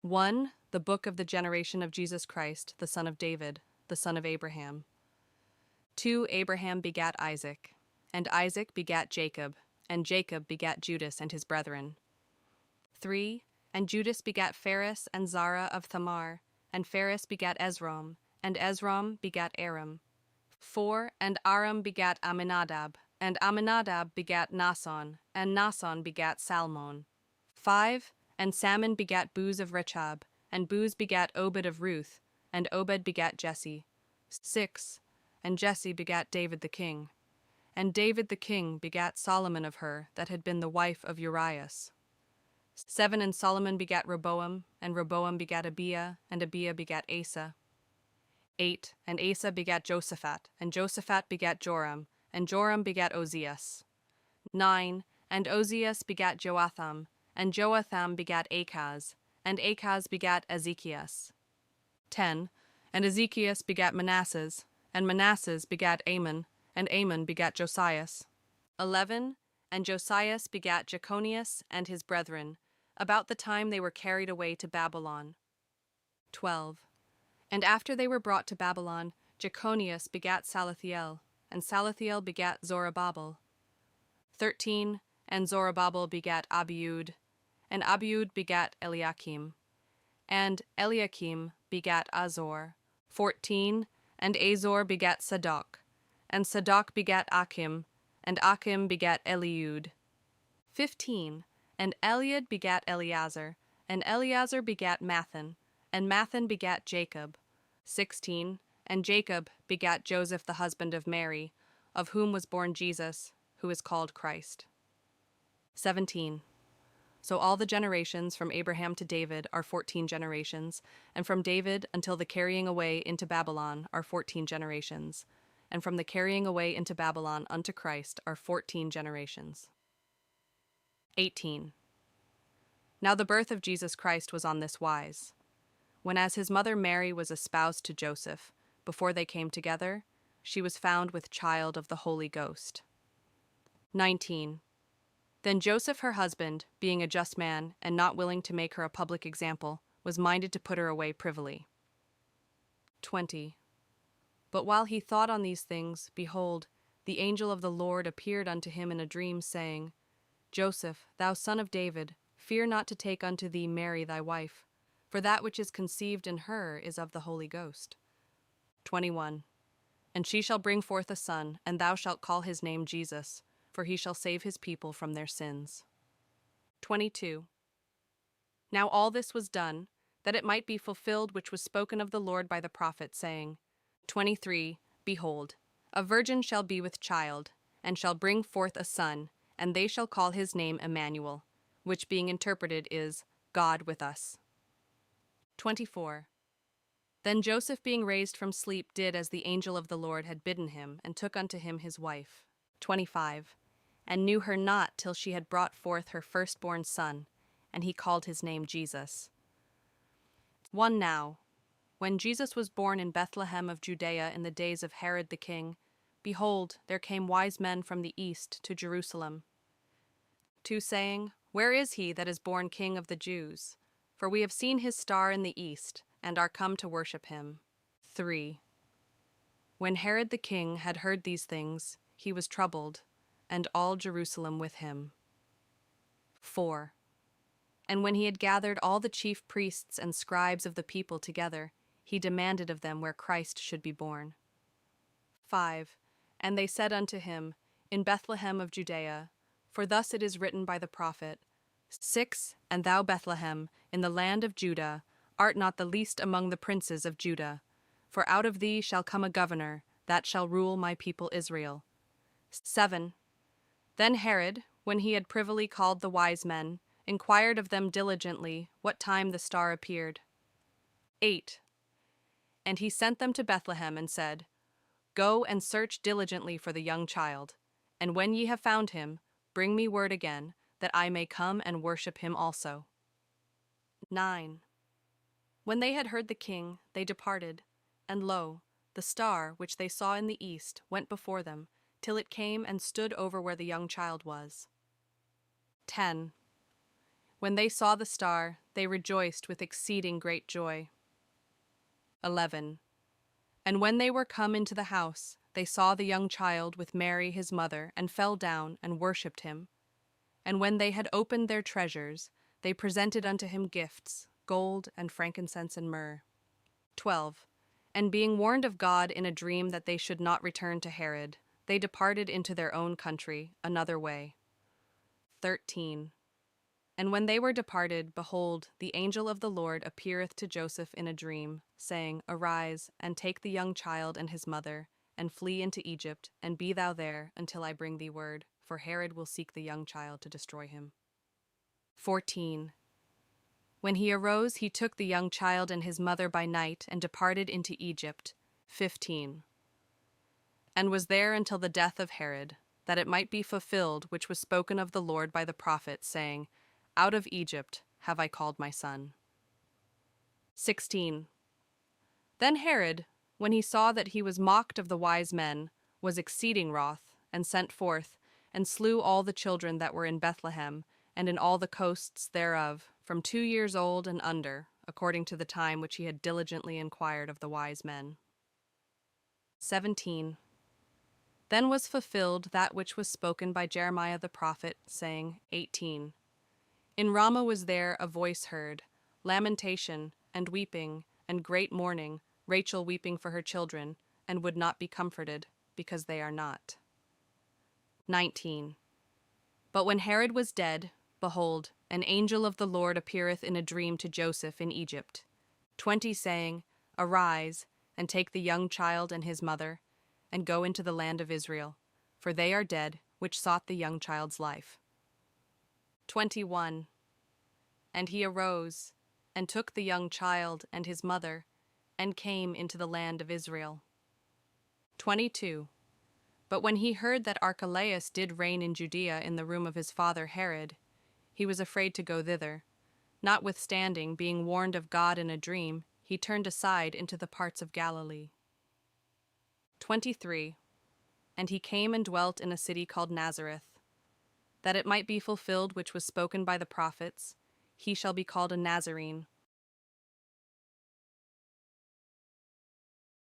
1. The book of the generation of Jesus Christ, the son of David, the son of Abraham. 2. Abraham begat Isaac, and Isaac begat Jacob, and Jacob begat Judas and his brethren. 3. And Judas begat Phares and Zara of Thamar, and Phares begat Esrom, and Esrom begat Aram. 4. And Aram begat Amminadab, and Amminadab begat Naasson, and Naasson begat Salmon. 5. And Salmon begat Booz of Rechab, and Booz begat Obed of Ruth, and Obed begat Jesse. 6. And Jesse begat David the king. And David the king begat Solomon of her that had been the wife of Urias. 7. And Solomon begat Rehoboam, and Rehoboam begat Abiah, and Abiah begat Asa. 8. And Asa begat Josaphat, and Josaphat begat Joram, and Joram begat Ozias. 9. And Ozias begat Joatham, and Joatham begat Achaz, and Achaz begat Ezekias. 10. And Ezekias begat Manasses, and Manasses begat Amon, and Amon begat Josias. 11. And Josias begat Jeconias and his brethren, about the time they were carried away to Babylon. 12. And after they were brought to Babylon, Jeconias begat Salathiel, and Salathiel begat Zorobabel. 13. And Zorobabel begat Abiud, and Abiud begat Eliakim, and Eliakim begat Azor. 14. And Azor begat Sadok, and Sadok begat Achim, and Achim begat Eliud. 15. And Eliud begat Eleazar, and Eleazar begat Mathan, and Mathan begat Jacob. 16. And Jacob begat Joseph the husband of Mary, of whom was born Jesus, who is called Christ. 17. So all the generations from Abraham to David are 14 generations, and from David until the carrying away into Babylon are 14 generations, and from the carrying away into Babylon unto Christ are 14 generations. 18. Now the birth of Jesus Christ was on this wise. When as his mother Mary was espoused to Joseph, before they came together, she was found with child of the Holy Ghost. 19. Then Joseph her husband, being a just man, and not willing to make her a public example, was minded to put her away privily. 20. But while he thought on these things, behold, the angel of the Lord appeared unto him in a dream, saying, Joseph, thou son of David, fear not to take unto thee Mary thy wife, for that which is conceived in her is of the Holy Ghost. 21. And she shall bring forth a son, and thou shalt call his name Jesus, for he shall save his people from their sins. 22. Now all this was done, that it might be fulfilled which was spoken of the Lord by the prophet, saying, 23. Behold, a virgin shall be with child, and shall bring forth a son, and they shall call his name Emmanuel, which being interpreted is, God with us. 24. Then Joseph being raised from sleep did as the angel of the Lord had bidden him, and took unto him his wife. 25. And knew her not till she had brought forth her firstborn son, and he called his name Jesus. 1. Now, when Jesus was born in Bethlehem of Judea in the days of Herod the king, behold, there came wise men from the east to Jerusalem. 2. Saying, Where is he that is born King of the Jews? For we have seen his star in the east, and are come to worship him. 3. When Herod the king had heard these things, he was troubled, and all Jerusalem with him. 4. And when he had gathered all the chief priests and scribes of the people together, he demanded of them where Christ should be born. 5. And they said unto him, In Bethlehem of Judea, for thus it is written by the prophet, 6. And thou, Bethlehem, in the land of Judah, art not the least among the princes of Judah, for out of thee shall come a governor, that shall rule my people Israel. 7. Then Herod, when he had privily called the wise men, inquired of them diligently what time the star appeared. 8. And he sent them to Bethlehem, and said, Go and search diligently for the young child, and when ye have found him, bring me word again, that I may come and worship him also. 9. When they had heard the king, they departed, and lo, the star which they saw in the east went before them, till it came and stood over where the young child was. 10. When they saw the star, they rejoiced with exceeding great joy. 11. And when they were come into the house, they saw the young child with Mary his mother, and fell down and worshipped him. And when they had opened their treasures, they presented unto him gifts, gold and frankincense and myrrh. 12. And being warned of God in a dream that they should not return to Herod, they departed into their own country another way. 13. And when they were departed, behold, the angel of the Lord appeareth to Joseph in a dream, saying, Arise, and take the young child and his mother, and flee into Egypt, and be thou there until I bring thee word, for Herod will seek the young child to destroy him. 14. When he arose, he took the young child and his mother by night, and departed into Egypt. 15. And was there until the death of Herod, that it might be fulfilled which was spoken of the Lord by the prophet, saying, Out of Egypt have I called my son. 16. Then Herod, when he saw that he was mocked of the wise men, was exceeding wroth, and sent forth, and slew all the children that were in Bethlehem, and in all the coasts thereof, from 2 years old and under, according to the time which he had diligently inquired of the wise men. 17. Then was fulfilled that which was spoken by Jeremiah the prophet, saying, 18. In Ramah was there a voice heard, lamentation, and weeping, and great mourning, Rachel weeping for her children, and would not be comforted, because they are not. 19. But when Herod was dead, behold, an angel of the Lord appeareth in a dream to Joseph in Egypt. 20, saying, Arise, and take the young child and his mother, and go into the land of Israel, for they are dead which sought the young child's life. 21. And he arose, and took the young child and his mother, and came into the land of Israel. 22. But when he heard that Archelaus did reign in Judea in the room of his father Herod, he was afraid to go thither. Notwithstanding, being warned of God in a dream, he turned aside into the parts of Galilee. 23. And he came and dwelt in a city called Nazareth, that it might be fulfilled which was spoken by the prophets, He shall be called a Nazarene,